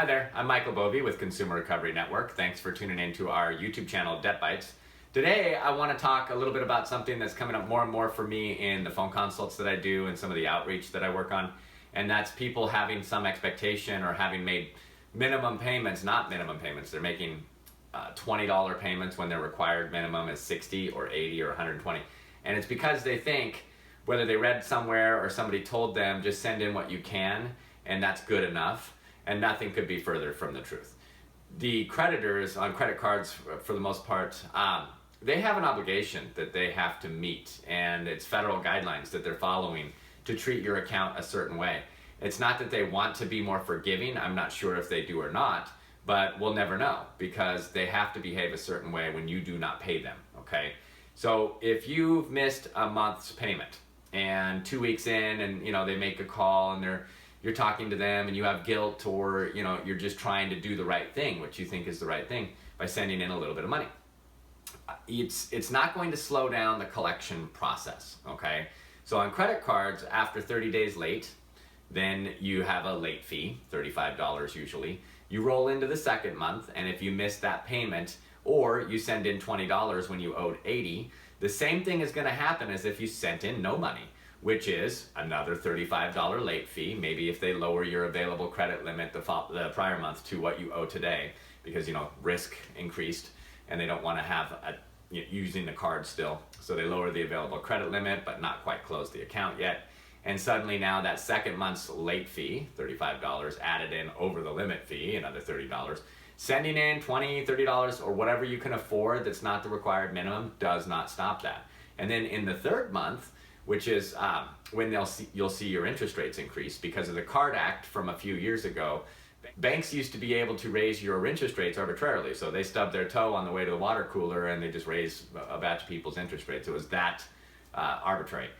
Hi there, I'm Michael Bovee with Consumer Recovery Network. Thanks for tuning in to our YouTube channel, DebtBytes. Today, I want to talk a little bit about something that's coming up more and more for me in the phone consults that I do and some of the outreach that I work on, and that's people having some expectation or having made minimum payments, not minimum payments. They're making $20 payments when their required minimum is $60 or $80 or $120. And it's because they think, whether they read somewhere or somebody told them, just send in what you can, and that's good enough. And nothing could be further from the truth. The creditors on credit cards, for the most part, they have an obligation that they have to meet, and it's federal guidelines that they're following to treat your account a certain way. It's not that they want to be more forgiving. I'm not sure if they do or not, but we'll never know because they have to behave a certain way when you do not pay them, okay? So if you've missed a month's payment and 2 weeks in and they make a call and you're talking to them and you have guilt, or you're just trying to do the right thing, which you think is the right thing, by sending in a little bit of money. It's not going to slow down the collection process, okay? So on credit cards, after 30 days late, then you have a late fee, $35 usually. You roll into the second month, and if you miss that payment, or you send in $20 when you owed $80, the same thing is gonna happen as if you sent in no money, which is another $35 late fee, maybe if they lower your available credit limit the prior month to what you owe today, because risk increased and they don't want to have using the card still. So they lower the available credit limit but not quite close the account yet. And suddenly now that second month's late fee, $35, added in over the limit fee, another $30. Sending in $20, $30 or whatever you can afford that's not the required minimum does not stop that. And then in the third month, which is when you'll see your interest rates increase because of the Card Act from a few years ago. Banks used to be able to raise your interest rates arbitrarily, so they stubbed their toe on the way to the water cooler and they just raised a batch of people's interest rates. It was that arbitrary.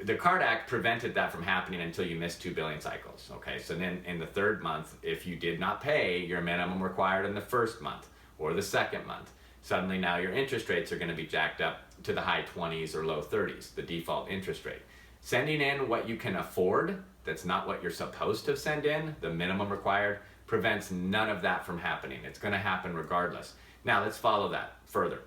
The Card Act prevented that from happening until you missed 2 billing cycles. Okay, so then in the third month, if you did not pay your minimum required in the first month or the second month, suddenly now your interest rates are going to be jacked up to the high 20s or low 30s, the default interest rate. Sending in what you can afford, that's not what you're supposed to send in, the minimum required, prevents none of that from happening. It's going to happen regardless. Now let's follow that further.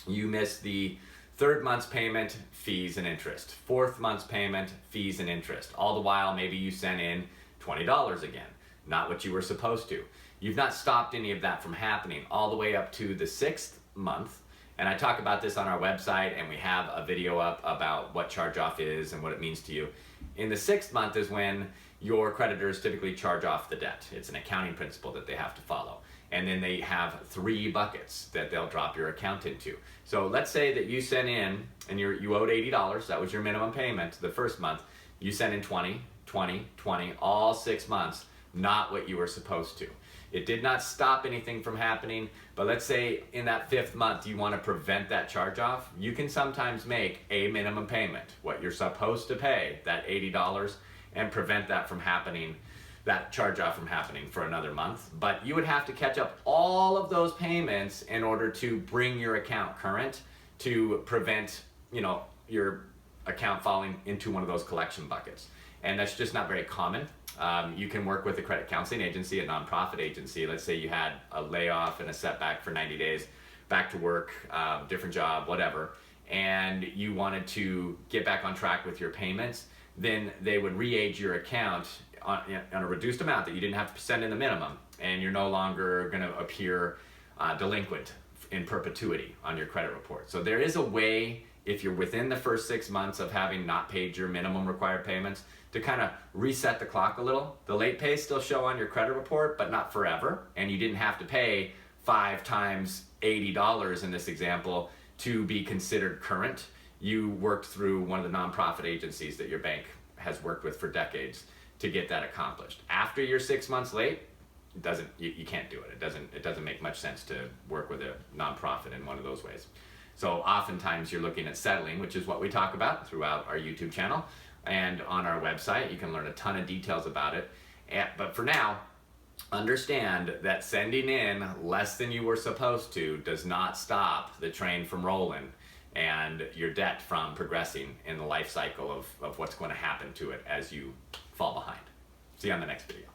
You miss the third month's payment, fees and interest. Fourth month's payment, fees and interest. All the while maybe you sent in $20 again, not what you were supposed to. You've not stopped any of that from happening all the way up to the sixth month. And I talk about this on our website, and we have a video up about what charge-off is and what it means to you. In the sixth month is when your creditors typically charge off the debt. It's an accounting principle that they have to follow. And then they have 3 buckets that they'll drop your account into. So let's say that you sent in, and you owed $80, that was your minimum payment the first month. You sent in 20, 20, 20, all 6 months, not what you were supposed to. It did not stop anything from happening, but let's say in that 5th month you want to prevent that charge off. You can sometimes make a minimum payment, what you're supposed to pay, that $80, and prevent that from happening, that charge off from happening for another month. But you would have to catch up all of those payments in order to bring your account current to prevent your account falling into one of those collection buckets. And that's just not very common. You can work with a credit counseling agency, a nonprofit agency. Let's say you had a layoff and a setback for 90 days, back to work, different job, whatever, and you wanted to get back on track with your payments. Then they would re-age your account on a reduced amount that you didn't have to send in the minimum, and you're no longer going to appear delinquent in perpetuity on your credit report. So there is a way, if you're within the first 6 months of having not paid your minimum required payments, to kind of reset the clock a little. The late pays still show on your credit report, but not forever, and you didn't have to pay 5 times $80 in this example to be considered current. You worked through one of the nonprofit agencies that your bank has worked with for decades to get that accomplished. After you're 6 months late, you can't do it. It doesn't make much sense to work with a nonprofit in one of those ways. So oftentimes you're looking at settling, which is what we talk about throughout our YouTube channel. And on our website, you can learn a ton of details about it. But for now, understand that sending in less than you were supposed to does not stop the train from rolling and your debt from progressing in the life cycle of what's going to happen to it as you fall behind. See you on the next video.